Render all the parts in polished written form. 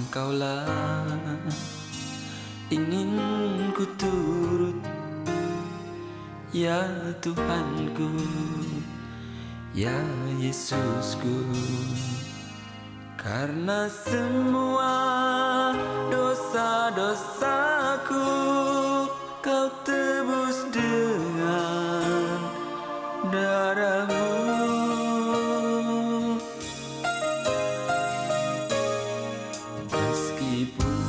Engkaulah ingin ku turut, ya Tuhanku, ya Yesusku. Karena semua dosa-dosaku Kau tebus dengan darah-Mu. Meskipun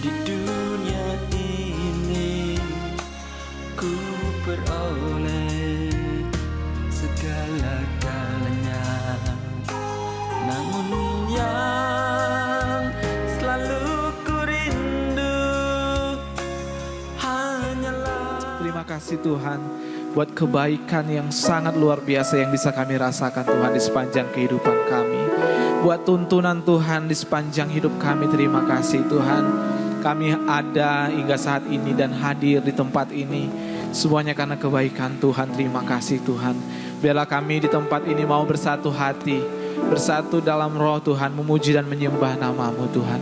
di dunia ini ku peroleh segala-galanya, namun yang selalu ku rindu hanyalah. Terima kasih Tuhan buat kebaikan yang sangat luar biasa yang bisa kami rasakan Tuhan di sepanjang kehidupan kami. Buat tuntunan Tuhan di sepanjang hidup kami, terima kasih Tuhan. Kami ada hingga saat ini dan hadir di tempat ini, semuanya karena kebaikan Tuhan. Terima kasih Tuhan. Biarlah kami di tempat ini mau bersatu hati, bersatu dalam roh Tuhan, memuji dan menyembah nama-Mu Tuhan.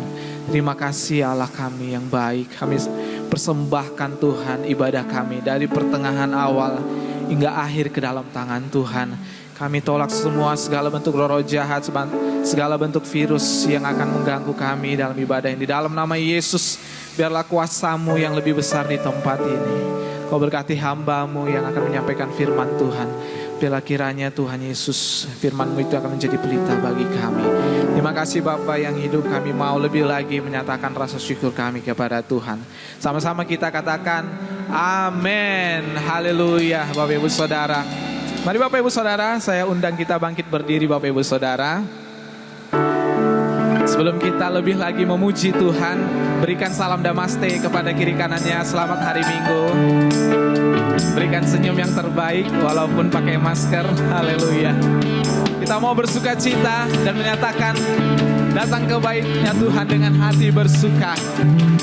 Terima kasih Allah kami yang baik. Kami persembahkan Tuhan ibadah kami dari pertengahan awal hingga akhir ke dalam tangan Tuhan. Kami tolak semua segala bentuk roh jahat, segala bentuk virus yang akan mengganggu kami dalam ibadah ini. Dalam nama Yesus, biarlah kuasa-Mu yang lebih besar di tempat ini. Kau berkati hamba-Mu yang akan menyampaikan firman Tuhan. Biarlah kiranya Tuhan Yesus, firman-Mu itu akan menjadi pelita bagi kami. Terima kasih Bapa yang hidup, kami mau lebih lagi menyatakan rasa syukur kami kepada Tuhan. Sama-sama kita katakan amin. Haleluya Bapak Ibu Saudara. Mari Bapak Ibu Saudara, saya undang kita bangkit berdiri Bapak Ibu Saudara. Sebelum kita lebih lagi memuji Tuhan, berikan salam namaste kepada kiri kanannya. Selamat hari Minggu. Berikan senyum yang terbaik walaupun pakai masker. Haleluya. Kita mau bersuka cita dan menyatakan datang ke baiknya Tuhan dengan hati bersuka.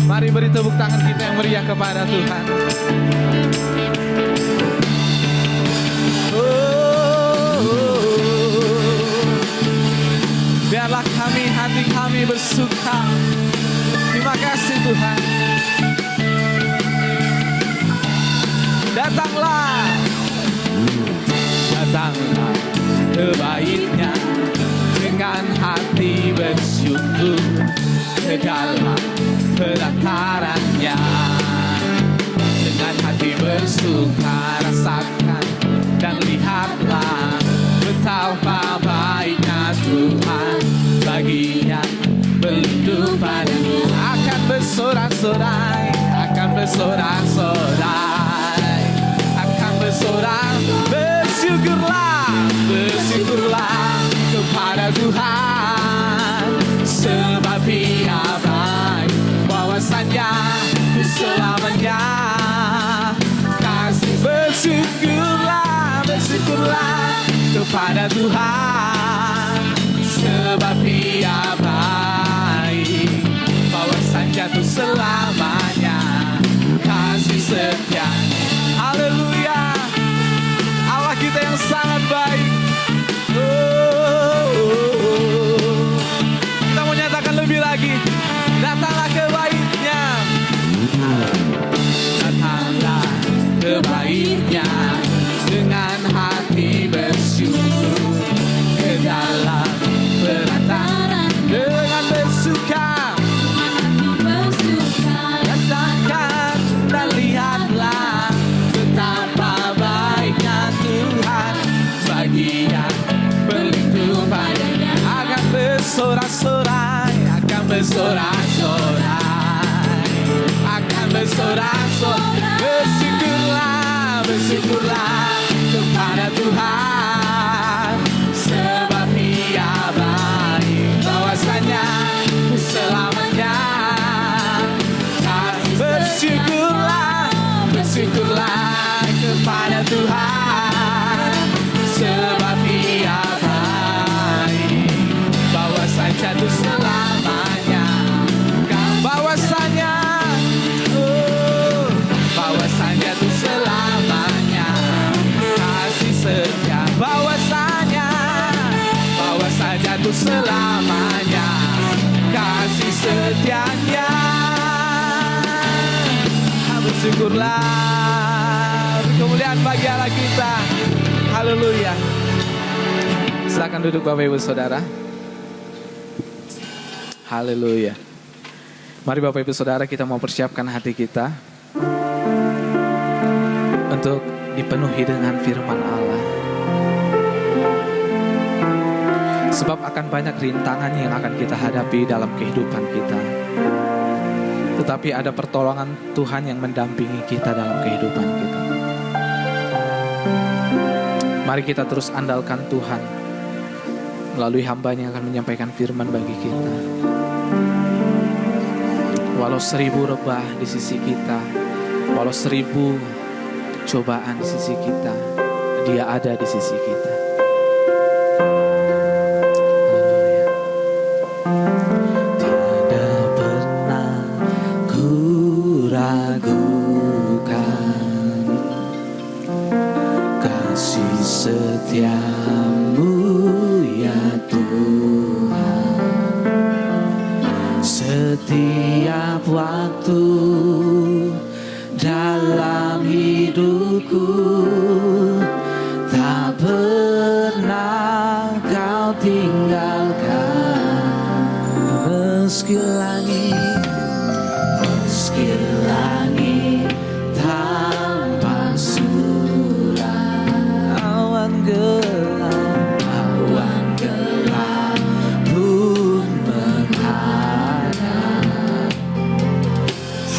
Mari beri tepuk tangan kita yang meriah kepada Tuhan. Biarlah hati kami bersuka. Terima kasih Tuhan. Datanglah ke baitnya dengan hati bersyukur, ke dalam pelatarannya dengan hati bersuka. Rasakan dan lihatlah betapa baiknya Tuhan baginya berlindung padamu. Akan bersorak-sorai, akan bersorak-sorai, akan bersorak. Bersyukurlah kepada Tuhan, sebab Dia baik, bahwasanya ku selamanya kasih. Bersyukurlah kepada Tuhan, sebab Dia baik, bahwasanya ku selamanya kasih setia. Haleluya, Allah kita yang sangat baik. Kita mau nyatakan lebih lagi. Datanglah ke baitnya, datanglah ke baitnya dengan hati bersyukur, ke dalam perantauan dengan bersuka. Rasakan dan lihatlah betapa baiknya Tuhan baginya berlindung padanya. Akan bersorak-sorai, akan bersorak-sorai, akan bersorak-sorai. Bersyukurlah kepada Tuhan, sebab Dia baik, bahwasanya selamanya kasih. Bersyukurlah kepada Tuhan, sebab Dia baik, bahwasanya itu selamanya. Bahwasanya itu selamanya Syukurlah, kemuliaan bagi Allah kita. Haleluya. Silakan duduk Bapak Ibu Saudara. Haleluya. Mari Bapak Ibu Saudara, kita mau persiapkan hati kita untuk dipenuhi dengan firman Allah. Sebab akan banyak rintangan yang akan kita hadapi dalam kehidupan kita. Tetapi ada pertolongan Tuhan yang mendampingi kita dalam kehidupan kita. Mari kita terus andalkan Tuhan melalui hamba-Nya yang akan menyampaikan firman bagi kita. Walau 1000 rebah di sisi kita, walau 1000 cobaan di sisi kita, Dia ada di sisi kita. Setiamu ya Tuhan, setiap waktu dalam hidupku, tak pernah Kau tinggalkan. Meski langit tanpa surat, awan gelap pun menghadap,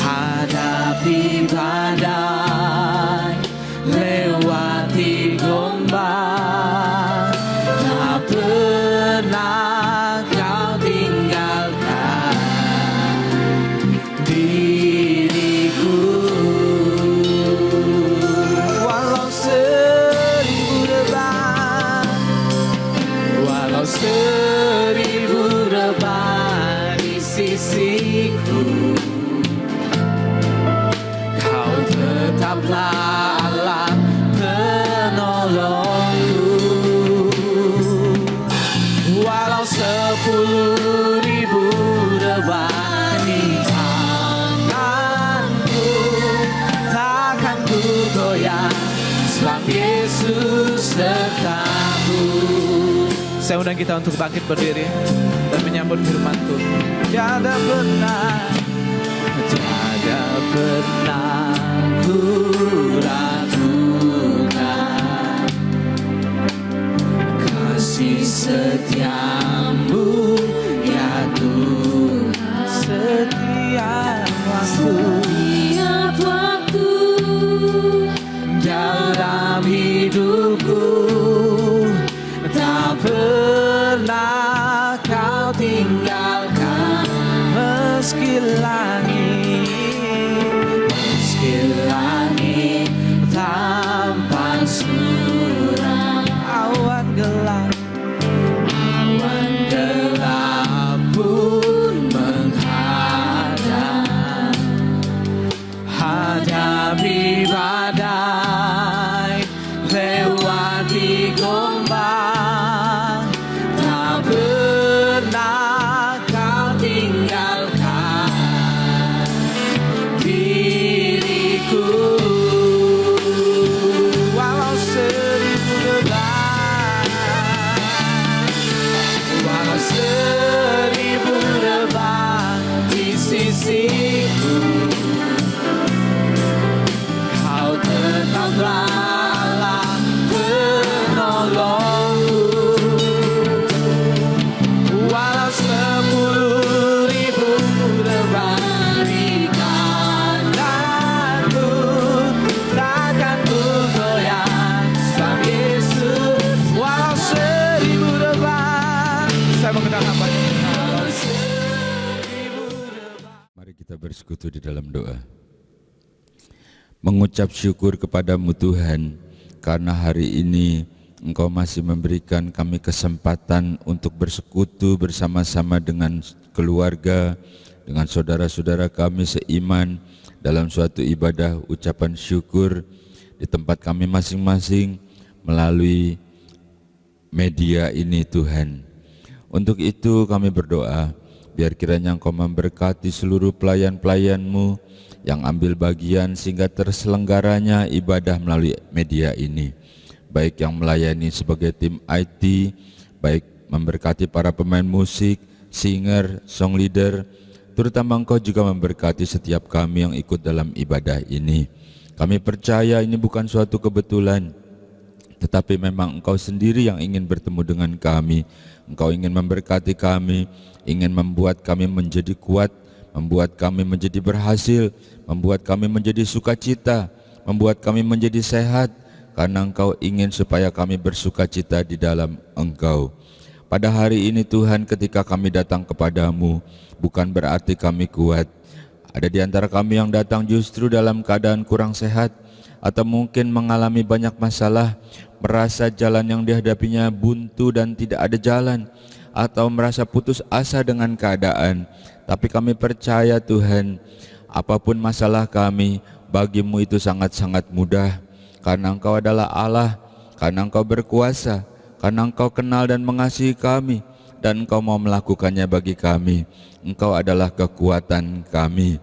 hadapi badai, lewati gombang, tak pernah Kau tinggalkan diriku. Walau 1000 rebah di sisiku, Kau tetaplah Allah penolongku. Walau 10.000 rebah di tanganku, takkan ku goyah sebab Yesus sertaku. Saya undang kita untuk bangkit berdiri dan menyambut firman Tuhan. Tiada pernah ku ragukan kasih setiamu ya Tuhan. Setiap waktu dalam hidupku, tak pernah Kau tinggalkan. Meski langit tanpa surat, awan gelap pun menghadap, hadapi badai, lewati gombang, tak pernah Kau tinggalkan diriku. Walau 1000 rebah di sisiku, Kau tetaplah Allah penolongku. Walau 10.000 rebah di tanganku, takkan ku goyah sebab Yesus. Walau 1000 rebah, Saya mengenal hamba-Nya. Mari kita bersekutu di dalam doa. Mengucap syukur kepadamu Tuhan, karena hari ini Engkau masih memberikan kami kesempatan untuk bersekutu bersama-sama dengan keluarga, dengan saudara-saudara kami seiman dalam suatu ibadah ucapan syukur di tempat kami masing-masing melalui media ini Tuhan. Untuk itu kami berdoa, biar kiranya Engkau memberkati seluruh pelayan-pelayan-Mu yang ambil bagian sehingga terselenggaranya ibadah melalui media ini. Baik yang melayani sebagai tim IT, baik memberkati para pemain musik, singer, song leader, terutama Engkau juga memberkati setiap kami yang ikut dalam ibadah ini. Kami percaya ini bukan suatu kebetulan, tetapi memang Engkau sendiri yang ingin bertemu dengan kami. Engkau ingin memberkati kami, ingin membuat kami menjadi kuat, membuat kami menjadi berhasil, membuat kami menjadi sukacita, membuat kami menjadi sehat, karena Engkau ingin supaya kami bersukacita di dalam Engkau. Pada hari ini Tuhan, ketika kami datang kepadamu, bukan berarti kami kuat. Ada di antara kami yang datang justru dalam keadaan kurang sehat, atau mungkin mengalami banyak masalah, merasa jalan yang dihadapinya buntu dan tidak ada jalan, atau merasa putus asa dengan keadaan. Tapi kami percaya Tuhan, apapun masalah kami, bagimu itu sangat-sangat mudah, karena Engkau adalah Allah, karena Engkau berkuasa, karena Engkau kenal dan mengasihi kami, dan Engkau mau melakukannya bagi kami. Engkau adalah kekuatan kami.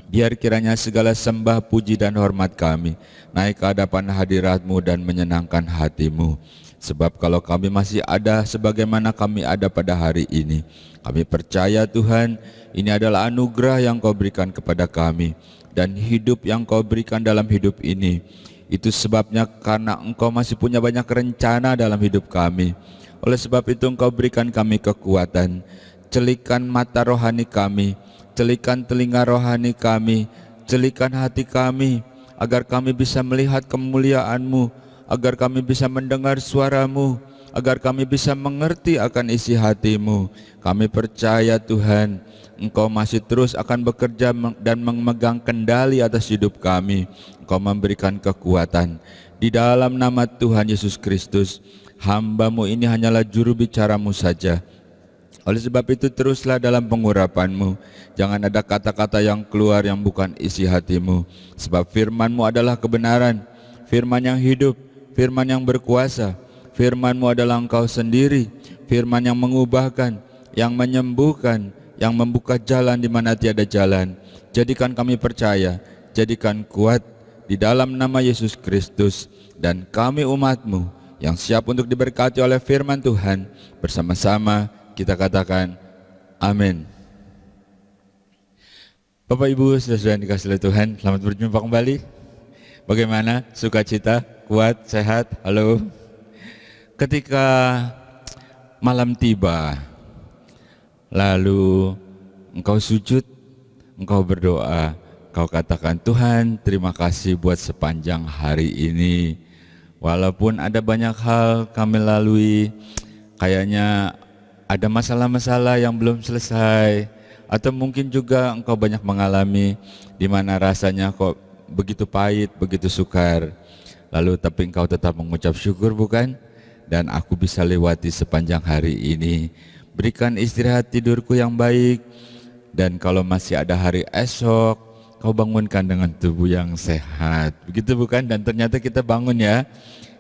Biar kiranya segala sembah, puji dan hormat kami naik ke hadapan hadirat-Mu dan menyenangkan hati-Mu. Sebab kalau kami masih ada sebagaimana kami ada pada hari ini, kami percaya Tuhan, ini adalah anugerah yang Kau berikan kepada kami, dan hidup yang Kau berikan dalam hidup ini. Itu sebabnya karena Engkau masih punya banyak rencana dalam hidup kami. Oleh sebab itu Engkau berikan kami kekuatan, celikan mata rohani kami, celikan telinga rohani kami, celikan hati kami, agar kami bisa melihat kemuliaan-Mu, agar kami bisa mendengar suara-Mu, agar kami bisa mengerti akan isi hati-Mu. Kami percaya Tuhan, Engkau masih terus akan bekerja dan memegang kendali atas hidup kami. Engkau memberikan kekuatan. Di dalam nama Tuhan Yesus Kristus, hamba-Mu ini hanyalah juru bicara-Mu saja. Oleh sebab itu teruslah dalam pengurapan-Mu. Jangan ada kata-kata yang keluar yang bukan isi hati-Mu. Sebab firman-Mu adalah kebenaran, firman yang hidup, firman yang berkuasa. Firman-Mu adalah Engkau sendiri, firman yang mengubahkan, yang menyembuhkan, yang membuka jalan di mana tiada jalan. Jadikan kami percaya, jadikan kuat di dalam nama Yesus Kristus. Dan kami umat-Mu yang siap untuk diberkati oleh firman Tuhan, bersama-sama kita katakan amin. Bapak Ibu saudara yang dikasihi oleh Tuhan, selamat berjumpa kembali. Bagaimana sukacita, kuat, sehat? Halo. Ketika malam tiba, lalu engkau sujud, engkau berdoa, engkau katakan, Tuhan terima kasih buat sepanjang hari ini. Walaupun ada banyak hal kami lalui, kayaknya ada masalah-masalah yang belum selesai, atau mungkin juga engkau banyak mengalami di mana rasanya kok begitu pahit, begitu sukar. Lalu tapi engkau tetap mengucap syukur, bukan? Dan aku bisa lewati sepanjang hari ini. Berikan istirahat tidurku yang baik, dan kalau masih ada hari esok, kau bangunkan dengan tubuh yang sehat. Begitu bukan? Dan ternyata kita bangun ya.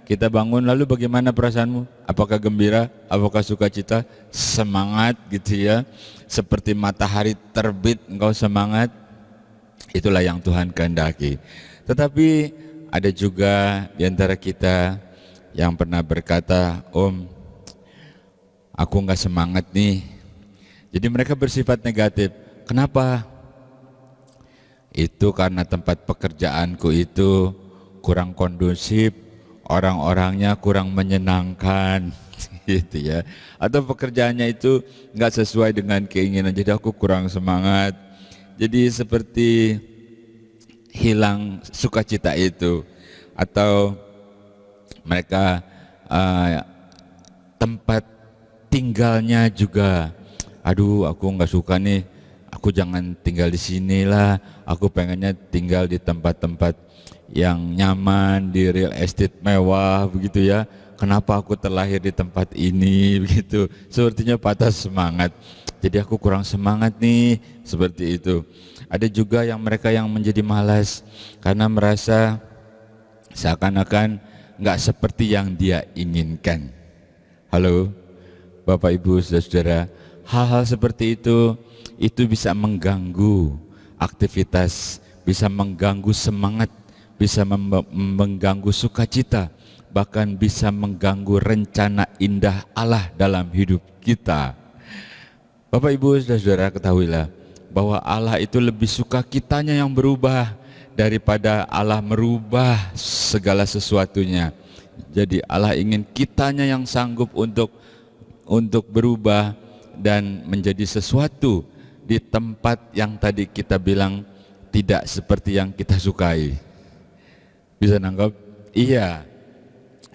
Kita bangun, lalu bagaimana perasaanmu? Apakah gembira? Apakah sukacita? Semangat gitu ya. Seperti matahari terbit engkau semangat. Itulah yang Tuhan kehendaki. Tetapi ada juga di antara kita yang pernah berkata, Om, aku nggak semangat nih. Jadi mereka bersifat negatif. Kenapa? Itu karena tempat pekerjaanku itu kurang kondusif, orang-orangnya kurang menyenangkan, gitu ya. Atau pekerjaannya itu nggak sesuai dengan keinginan, jadi aku kurang semangat. Jadi seperti hilang sukacita itu. Atau mereka tempat tinggalnya juga, aduh aku nggak suka nih, aku jangan tinggal di sini lah, aku pengennya tinggal di tempat-tempat yang nyaman, di real estate mewah begitu ya. Kenapa aku terlahir di tempat ini begitu, sepertinya patah semangat. Jadi aku kurang semangat nih, seperti itu. Ada juga yang mereka yang menjadi malas karena merasa seakan-akan nggak seperti yang dia inginkan. Halo, Bapak Ibu Saudara, hal-hal seperti itu bisa mengganggu aktivitas bisa mengganggu semangat, bisa mengganggu sukacita, bahkan bisa mengganggu rencana indah Allah dalam hidup kita. Bapak Ibu saudara ketahuilah bahwa Allah itu lebih suka kitanya yang berubah daripada Allah merubah segala sesuatunya. Jadi Allah ingin kitanya yang sanggup untuk berubah dan menjadi sesuatu di tempat yang tadi kita bilang tidak seperti yang kita sukai. Bisa nangkap? Iya.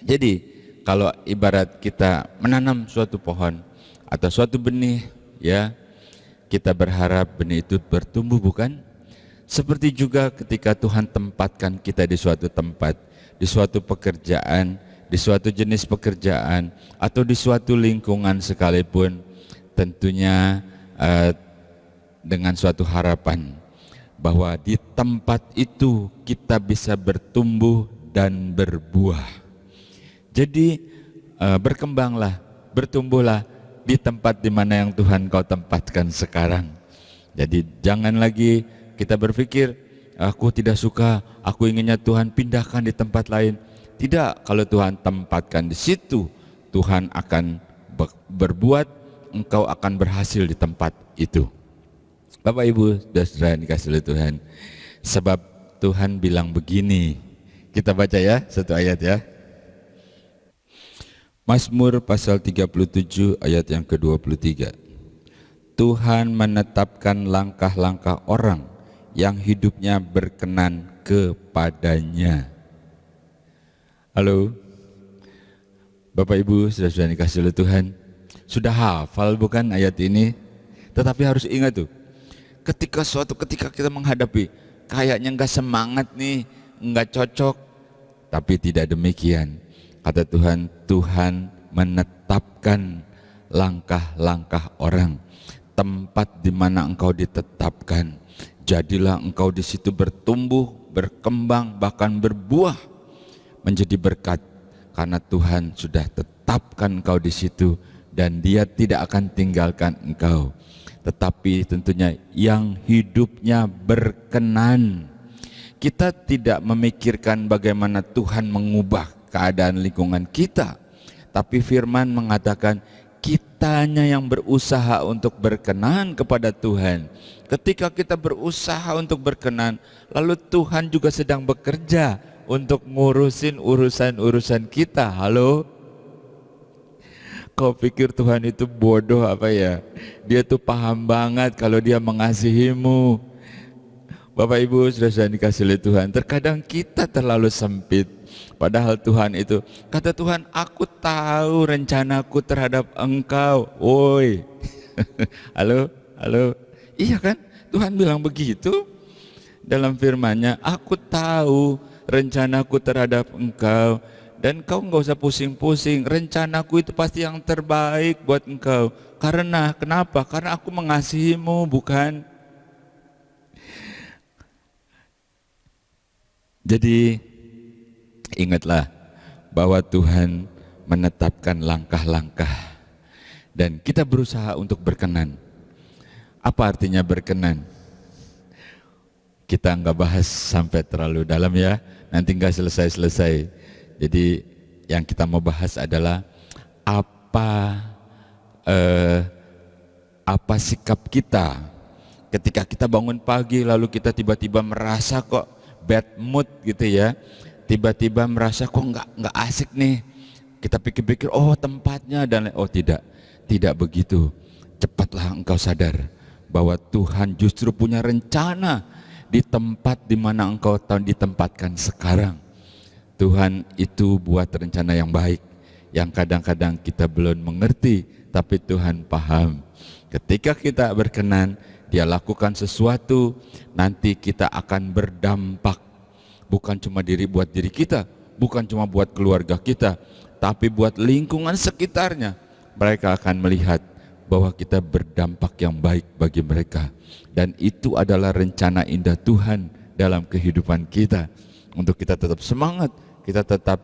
Jadi kalau ibarat kita menanam suatu pohon atau suatu benih, ya, kita berharap benih itu bertumbuh, bukan? Seperti juga ketika Tuhan tempatkan kita di suatu tempat, di suatu pekerjaan, di suatu jenis pekerjaan, atau di suatu lingkungan sekalipun, tentunya dengan suatu harapan bahwa di tempat itu kita bisa bertumbuh dan berbuah. Jadi berkembanglah, bertumbuhlah di tempat di mana yang Tuhan kau tempatkan sekarang. Jadi jangan lagi kita berpikir, aku tidak suka, aku inginnya Tuhan pindahkan di tempat lain. Tidak, kalau Tuhan tempatkan di situ, Tuhan akan berbuat, engkau akan berhasil di tempat itu. Bapak Ibu saudara dikasih oleh Tuhan, sebab Tuhan bilang begini, kita baca ya satu ayat ya. Mazmur pasal 37 ayat yang ke-23. Tuhan menetapkan langkah-langkah orang yang hidupnya berkenan kepadanya. Halo Bapak Ibu saudara dikasih oleh Tuhan, sudah hafal bukan ayat ini? Tetapi harus ingat tuh, ketika kita menghadapi kayaknya enggak semangat nih, enggak cocok, tapi tidak demikian. Kata Tuhan, Tuhan menetapkan langkah-langkah orang, tempat di mana engkau ditetapkan. Jadilah engkau di situ bertumbuh, berkembang, bahkan berbuah menjadi berkat, karena Tuhan sudah tetapkan engkau di situ dan Dia tidak akan tinggalkan engkau. Tetapi tentunya yang hidupnya berkenan. Kita tidak memikirkan bagaimana Tuhan mengubah keadaan lingkungan kita, tapi firman mengatakan kitanya yang berusaha untuk berkenan kepada Tuhan. Ketika kita berusaha untuk berkenan, lalu Tuhan juga sedang bekerja untuk ngurusin urusan-urusan kita. Halo? Kau pikir Tuhan itu bodoh apa ya? Dia tuh paham banget kalau Dia mengasihimu. Bapak Ibu sudah dikasih oleh Tuhan, terkadang kita terlalu sempit. Padahal Tuhan itu, kata Tuhan, aku tahu rencanaku terhadap engkau. Woi. Halo? Iya kan? Tuhan bilang begitu dalam firman-Nya, aku tahu rencanaku terhadap engkau. Dan kau nggak usah pusing-pusing, rencanaku itu pasti yang terbaik buat engkau. Karena, kenapa? Karena aku mengasihimu, bukan? Jadi, ingatlah bahwa Tuhan menetapkan langkah-langkah. Dan kita berusaha untuk berkenan. Apa artinya berkenan? Kita nggak bahas sampai terlalu dalam ya, nanti nggak selesai-selesai. Jadi yang kita mau bahas adalah apa sikap kita ketika kita bangun pagi lalu kita tiba-tiba merasa kok bad mood gitu ya, tiba-tiba merasa kok nggak asik nih. Kita pikir-pikir, oh tempatnya dan tidak begitu. Cepatlah engkau sadar bahwa Tuhan justru punya rencana di tempat di mana engkau ditempatkan sekarang. Tuhan itu buat rencana yang baik, yang kadang-kadang kita belum mengerti, tapi Tuhan paham. Ketika kita berkenan, Dia lakukan sesuatu, nanti kita akan berdampak. Bukan cuma buat diri kita, bukan cuma buat keluarga kita, tapi buat lingkungan sekitarnya. Mereka akan melihat bahwa kita berdampak yang baik bagi mereka. Dan itu adalah rencana indah Tuhan dalam kehidupan kita. Untuk kita tetap semangat, kita tetap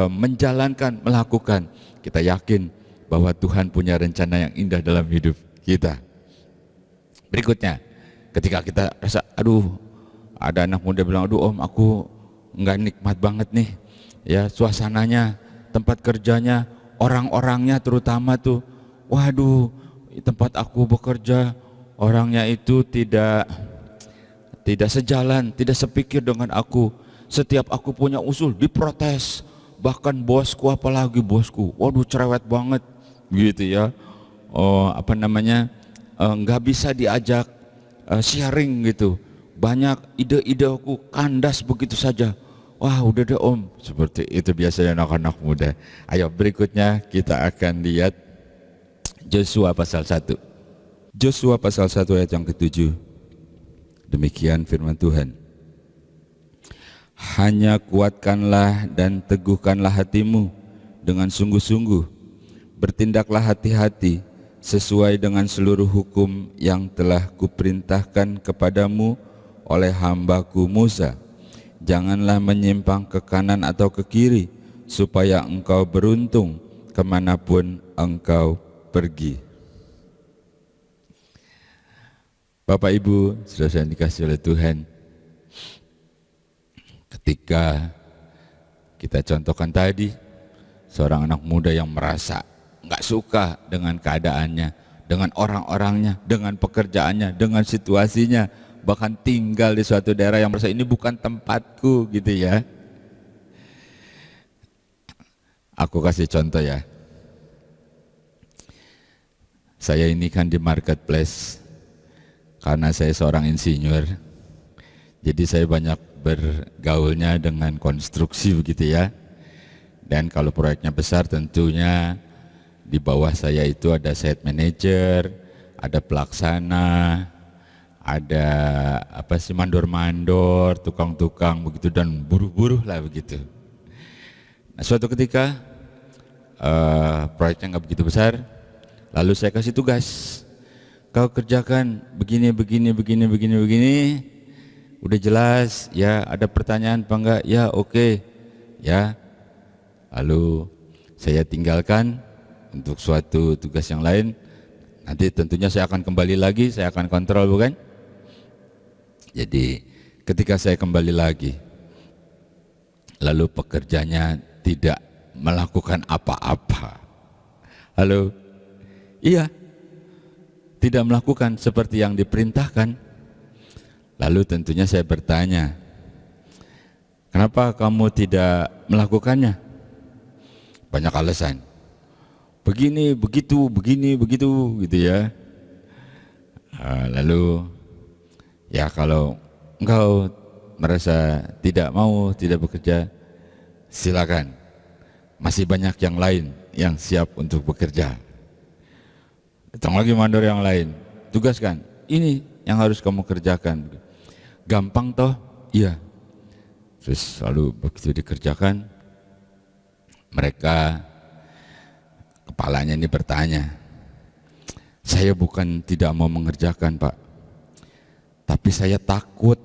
menjalankan, melakukan. Kita yakin bahwa Tuhan punya rencana yang indah dalam hidup kita. Berikutnya, ketika kita rasa, aduh Ada anak muda bilang, aduh om, aku nggak nikmat banget nih, ya suasananya, tempat kerjanya, orang-orangnya terutama tuh, waduh, tempat aku bekerja orangnya itu tidak sejalan, tidak sepikir dengan aku. Setiap aku punya usul diprotes, bahkan bosku, apalagi bosku, waduh cerewet banget, gitu ya. Nggak bisa diajak sharing gitu. Banyak ide-ide aku kandas begitu saja. Wah udah deh om, seperti itu biasanya anak-anak muda. Ayo berikutnya kita akan lihat Joshua pasal 1. Joshua pasal 1 ayat yang ke-7. Demikian firman Tuhan. Hanya kuatkanlah dan teguhkanlah hatimu dengan sungguh-sungguh. Bertindaklah hati-hati sesuai dengan seluruh hukum yang telah kuperintahkan kepadamu oleh hambaku Musa. Janganlah menyimpang ke kanan atau ke kiri, supaya engkau beruntung kemanapun engkau pergi. Bapak Ibu, saudara yang dikasihi oleh Tuhan, ketika kita contohkan tadi, seorang anak muda yang merasa nggak suka dengan keadaannya, dengan orang-orangnya, dengan pekerjaannya, dengan situasinya, bahkan tinggal di suatu daerah yang merasa ini bukan tempatku gitu ya. Aku kasih contoh ya. Saya ini kan di marketplace, karena saya seorang insinyur, jadi saya banyak bergaulnya dengan konstruksi begitu ya. Dan kalau proyeknya besar tentunya di bawah saya itu ada site manager, ada pelaksana, ada mandor-mandor, tukang-tukang begitu, dan buruh-buruh lah begitu. Nah, suatu ketika proyeknya nggak begitu besar, lalu saya kasih tugas, kau kerjakan begini, udah jelas ya, ada pertanyaan apa enggak? Ya oke. Ya, lalu saya tinggalkan untuk suatu tugas yang lain. Nanti tentunya saya akan kembali lagi, saya akan kontrol, bukan? Jadi ketika saya kembali lagi, lalu pekerjanya tidak melakukan apa-apa. Halo? Iya, tidak melakukan seperti yang diperintahkan. Lalu tentunya saya bertanya, kenapa kamu tidak melakukannya? Banyak alasan. Begini, begitu gitu ya. Lalu ya kalau engkau merasa tidak mau, tidak bekerja, silakan. Masih banyak yang lain yang siap untuk bekerja. Datang lagi mandor yang lain, tugaskan, ini yang harus kamu kerjakan. Gampang toh? Iya. Terus lalu begitu dikerjakan, mereka kepalanya ini bertanya, saya bukan tidak mau mengerjakan Pak, tapi saya takut.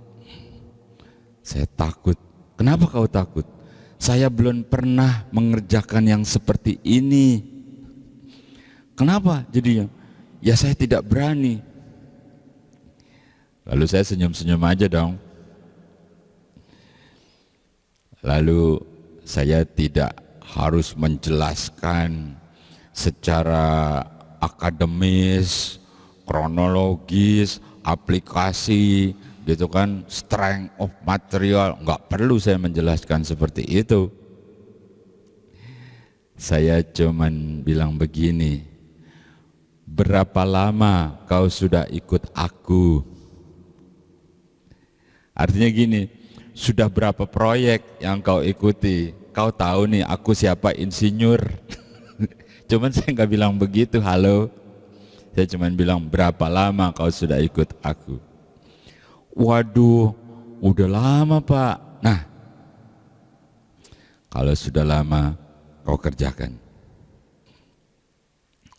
Saya takut. Kenapa kau takut? Saya belum pernah mengerjakan yang seperti ini. Kenapa jadinya? Ya saya tidak berani. Lalu saya senyum-senyum aja dong. Lalu saya tidak harus menjelaskan secara akademis, kronologis, aplikasi gitu kan, strength of material, nggak perlu saya menjelaskan seperti itu. Saya cuman bilang begini, berapa lama kau sudah ikut aku? Artinya gini, sudah berapa proyek yang kau ikuti? Kau tahu nih aku siapa, insinyur. Cuman saya nggak bilang begitu, halo. Saya cuman bilang berapa lama kau sudah ikut aku? Waduh, udah lama Pak. Nah, kalau sudah lama kau kerjakan.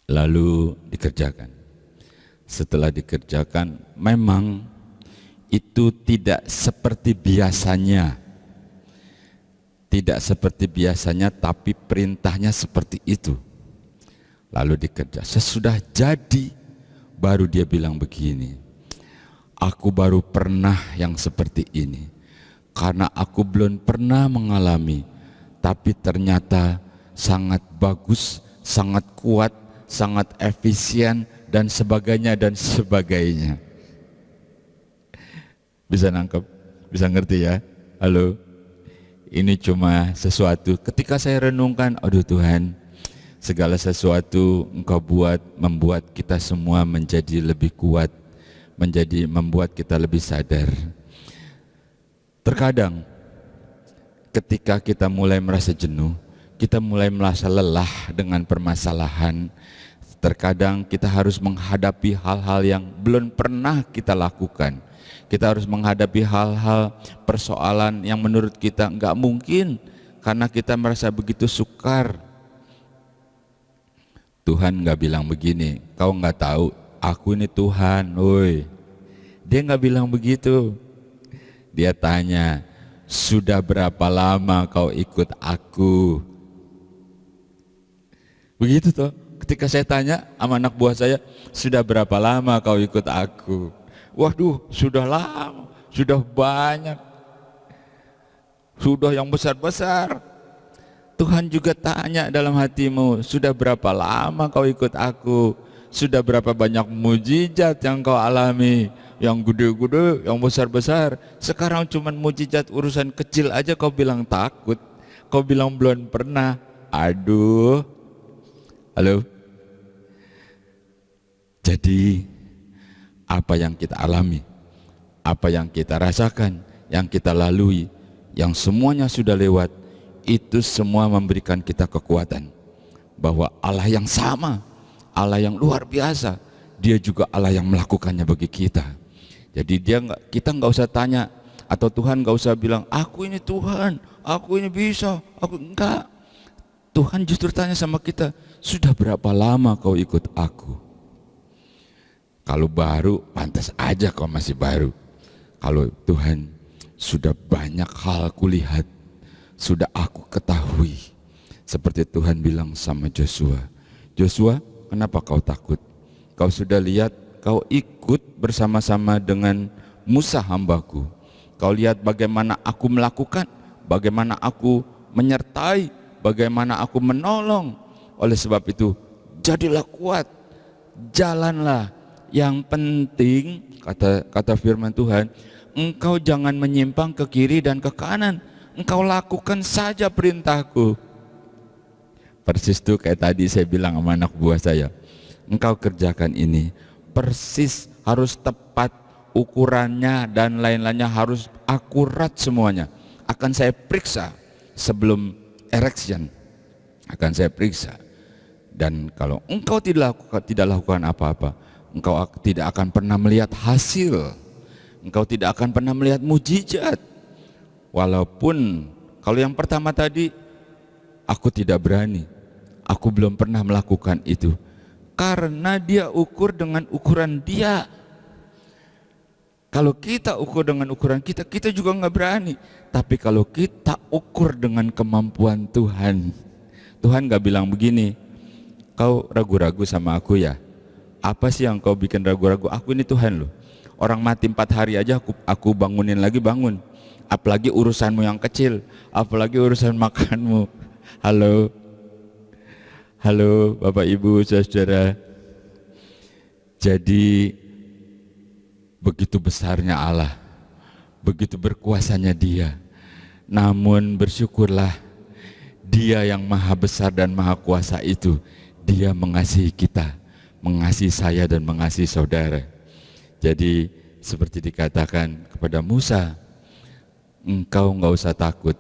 Lalu dikerjakan. Setelah dikerjakan, memang itu tidak seperti biasanya. Tidak seperti biasanya, tapi perintahnya seperti itu. Lalu dikerja. Sesudah jadi, baru dia bilang begini, aku baru pernah yang seperti ini. Karena aku belum pernah mengalami, tapi ternyata sangat bagus, sangat kuat, sangat efisien, dan sebagainya dan sebagainya. Bisa nangkep? Bisa ngerti ya? Halo? Ini cuma sesuatu, ketika saya renungkan, aduh Tuhan, segala sesuatu Engkau membuat kita semua menjadi lebih kuat, membuat kita lebih sadar. Terkadang ketika kita mulai merasa jenuh, kita mulai merasa lelah dengan permasalahan, terkadang kita harus menghadapi hal-hal yang belum pernah kita lakukan. Kita harus menghadapi hal-hal persoalan yang menurut kita enggak mungkin, karena kita merasa begitu sukar. Tuhan enggak bilang begini, kau enggak tahu, aku ini Tuhan, woi. Dia enggak bilang begitu. Dia tanya, sudah berapa lama kau ikut aku? Begitu toh, ketika saya tanya sama anak buah saya, sudah berapa lama kau ikut aku? Waduh, sudah lama, sudah banyak, sudah yang besar-besar. Tuhan juga tanya dalam hatimu, sudah berapa lama kau ikut aku? Sudah berapa banyak mujizat yang kau alami? Yang gede-gede, yang besar-besar. Sekarang cuman mujizat urusan kecil aja kau bilang takut, kau bilang belum pernah. Aduh. Halo. Jadi apa yang kita alami, apa yang kita rasakan, yang kita lalui, yang semuanya sudah lewat, itu semua memberikan kita kekuatan bahwa Allah yang sama, Allah yang luar biasa, Dia juga Allah yang melakukannya bagi kita. Jadi kita nggak usah tanya, atau Tuhan nggak usah bilang, aku ini Tuhan, aku ini bisa, aku enggak. Tuhan justru tanya sama kita, sudah berapa lama kau ikut aku? Kalau baru, pantas aja kau masih baru. Kalau Tuhan, sudah banyak hal kulihat, sudah aku ketahui. Seperti Tuhan bilang sama Joshua, Joshua, kenapa kau takut? Kau sudah lihat, kau ikut bersama-sama dengan Musa hambaku. Kau lihat bagaimana aku melakukan, bagaimana aku menyertai, bagaimana aku menolong. Oleh sebab itu, jadilah kuat, jalanlah. Yang penting, kata firman Tuhan, engkau jangan menyimpang ke kiri dan ke kanan. Engkau lakukan saja perintahku. Persis tuh kayak tadi saya bilang sama anak buah saya, engkau kerjakan ini persis, harus tepat ukurannya dan lain-lainnya, harus akurat semuanya. Akan saya periksa sebelum erection, akan saya periksa. Dan kalau engkau tidak lakukan apa-apa, engkau tidak akan pernah melihat hasil, engkau tidak akan pernah melihat mujizat. Walaupun kalau yang pertama tadi, aku tidak berani, aku belum pernah melakukan itu, karena dia ukur dengan ukuran dia. Kalau kita ukur dengan ukuran kita, kita juga nggak berani. Tapi kalau kita ukur dengan kemampuan Tuhan, Tuhan nggak bilang begini, kau ragu-ragu sama aku ya? Apa sih yang kau bikin ragu-ragu? Aku ini Tuhan loh. Orang mati 4 hari aja aku bangunin lagi, bangun. Apalagi urusanmu yang kecil, apalagi urusan makanmu. Halo. Halo Bapak Ibu Saudara. Jadi begitu besarnya Allah, begitu berkuasanya Dia. Namun bersyukurlah, Dia yang maha besar dan maha kuasa itu, Dia mengasihi kita, mengasihi saya dan mengasihi saudara. Jadi seperti dikatakan kepada Musa, engkau enggak usah takut,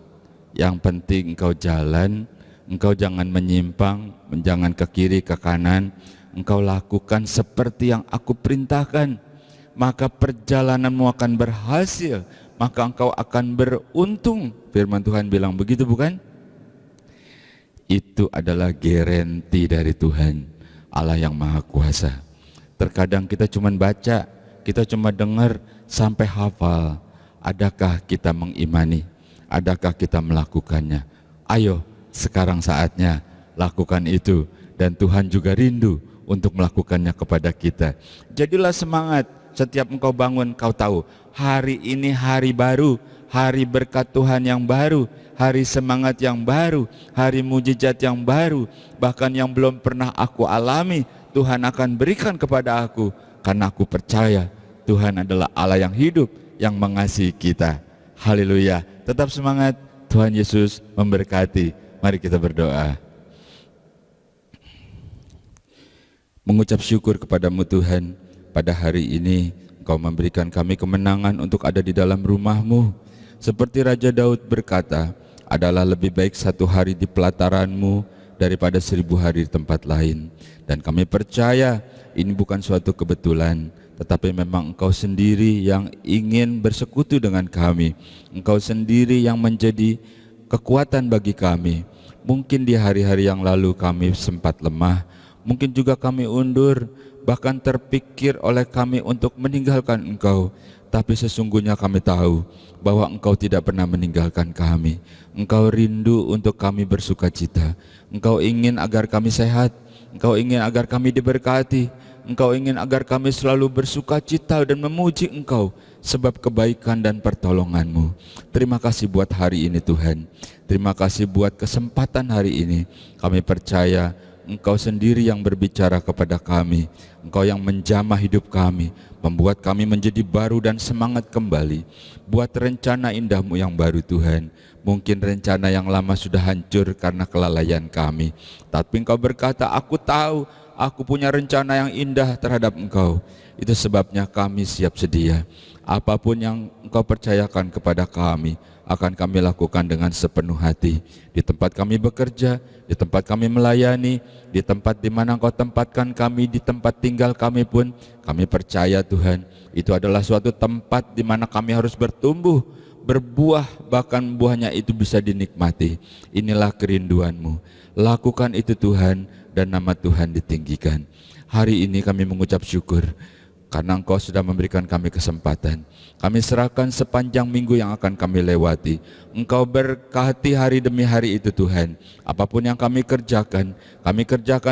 yang penting engkau jalan, engkau jangan menyimpang, jangan ke kiri ke kanan, engkau lakukan seperti yang aku perintahkan, maka perjalananmu akan berhasil, maka engkau akan beruntung. Firman Tuhan bilang begitu, bukan? Itu adalah garansi dari Tuhan, Allah yang maha kuasa. Terkadang kita cuma baca, kita cuma dengar sampai hafal. Adakah kita mengimani? Adakah kita melakukannya? Ayo, sekarang saatnya lakukan itu, dan Tuhan juga rindu untuk melakukannya kepada kita. Jadilah semangat, setiap engkau bangun, kau tahu hari ini hari baru, hari berkat Tuhan yang baru, hari semangat yang baru, hari mujizat yang baru, bahkan yang belum pernah aku alami, Tuhan akan berikan kepada aku, karena aku percaya Tuhan adalah Allah yang hidup, yang mengasihi kita. Haleluya. Tetap semangat, Tuhan Yesus memberkati. Mari kita berdoa. Mengucap syukur kepadamu Tuhan, pada hari ini Engkau memberikan kami kemenangan untuk ada di dalam rumah-Mu. Seperti Raja Daud berkata, adalah lebih baik 1 hari di pelataran-Mu daripada 1000 hari di tempat lain. Dan kami percaya ini bukan suatu kebetulan, tetapi memang Engkau sendiri yang ingin bersekutu dengan kami. Engkau sendiri yang menjadi kekuatan bagi kami. Mungkin di hari-hari yang lalu kami sempat lemah, mungkin juga kami undur, bahkan terpikir oleh kami untuk meninggalkan Engkau. Tapi sesungguhnya kami tahu bahwa Engkau tidak pernah meninggalkan kami. Engkau rindu untuk kami bersukacita. Engkau ingin agar kami sehat. Engkau ingin agar kami diberkati. Engkau ingin agar kami selalu bersukacita dan memuji Engkau sebab kebaikan dan pertolongan-Mu. Terima kasih buat hari ini Tuhan. Terima kasih buat kesempatan hari ini. Kami percaya Engkau sendiri yang berbicara kepada kami. Engkau yang menjamah hidup kami, membuat kami menjadi baru dan semangat kembali. Buat rencana indah-Mu yang baru Tuhan. Mungkin rencana yang lama sudah hancur karena kelalaian kami, tapi Engkau berkata, aku tahu, aku punya rencana yang indah terhadap Engkau. Itu sebabnya kami siap sedia. Apapun yang Engkau percayakan kepada kami, akan kami lakukan dengan sepenuh hati. Di tempat kami bekerja, di tempat kami melayani, di tempat di mana Engkau tempatkan kami, di tempat tinggal kami pun, kami percaya Tuhan, itu adalah suatu tempat di mana kami harus bertumbuh, berbuah, bahkan buahnya itu bisa dinikmati. Inilah kerinduan-Mu. Lakukan itu Tuhan, dan nama Tuhan ditinggikan. Hari ini kami mengucap syukur, karena Engkau sudah memberikan kami kesempatan. Kami serahkan sepanjang minggu yang akan kami lewati. Engkau berkati hari demi hari itu Tuhan. Apapun yang kami kerjakan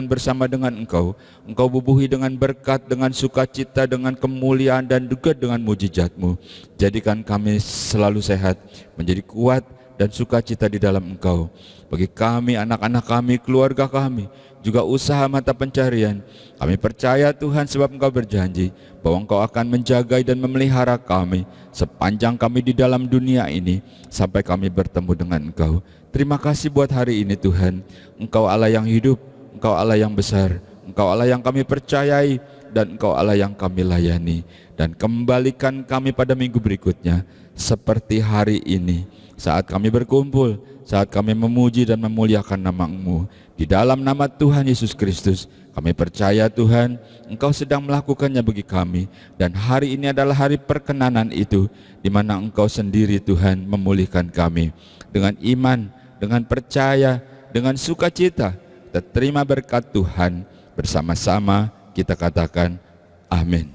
bersama dengan Engkau. Engkau bubuhi dengan berkat, dengan sukacita, dengan kemuliaan, dan juga dengan mujizat-Mu. Jadikan kami selalu sehat, menjadi kuat dan sukacita di dalam Engkau. Bagi kami, anak-anak kami, keluarga kami, juga usaha mata pencarian, kami percaya Tuhan sebab Engkau berjanji bahwa Engkau akan menjaga dan memelihara kami sepanjang kami di dalam dunia ini sampai kami bertemu dengan Engkau. Terima kasih buat hari ini Tuhan. Engkau Allah yang hidup, Engkau Allah yang besar, Engkau Allah yang kami percayai, dan Engkau Allah yang kami layani. Dan kembalikan kami pada minggu berikutnya seperti hari ini, saat kami berkumpul, saat kami memuji dan memuliakan nama-Mu. Di dalam nama Tuhan Yesus Kristus, kami percaya Tuhan, Engkau sedang melakukannya bagi kami. Dan hari ini adalah hari perkenanan itu, di mana Engkau sendiri Tuhan memulihkan kami. Dengan iman, dengan percaya, dengan sukacita, kita terima berkat Tuhan. Bersama-sama kita katakan, amin.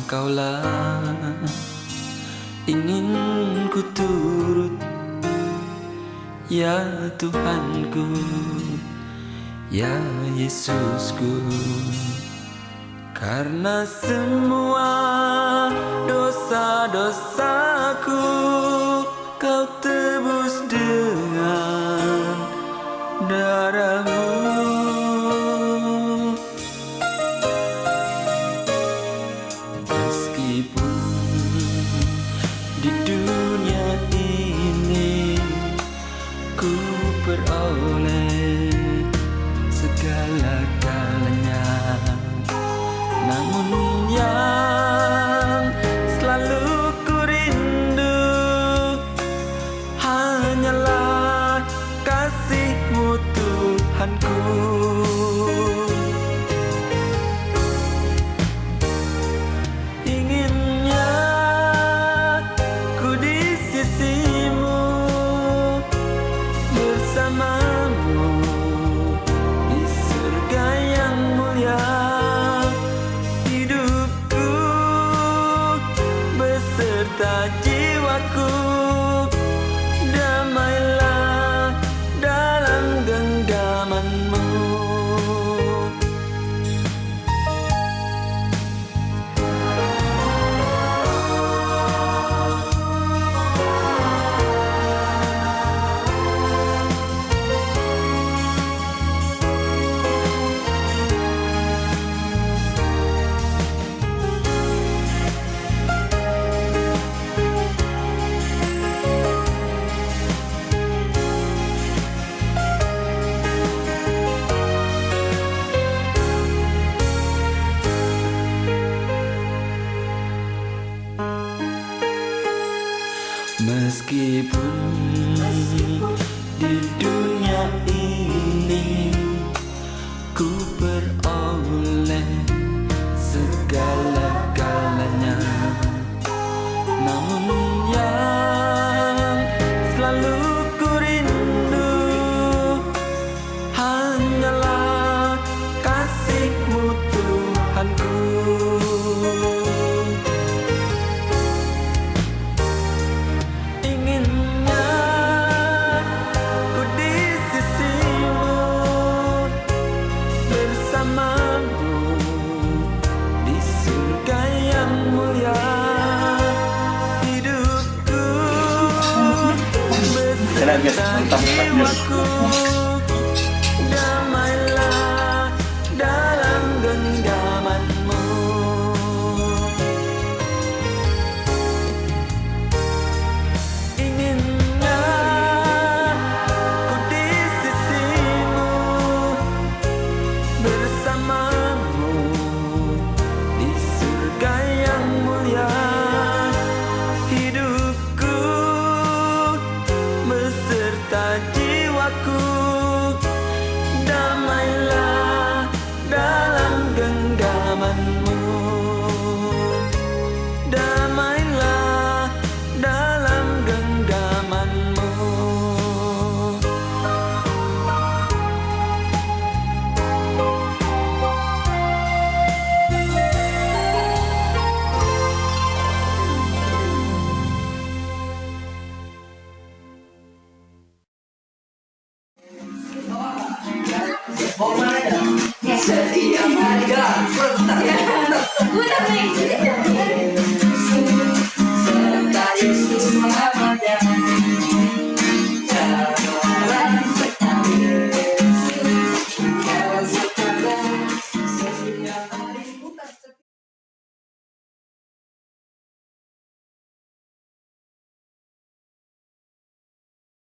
Engkaulah ingin ku turut, ya Tuhanku, ya Yesusku. Karena semua dosa-dosaku Kau tebus dengan darah-Mu. Meskipun di dunia ini ku peroleh segala-galanya, namun yang selalu ku rindu jiwaku, damailah dalam genggamanmu. Inginnya ku di sisimu, bersamamu di surga yang mulia. Hidupku beserta jiwaku, damailah dalam genggamanmu. Damailah dalam genggamanmu. Udah nih.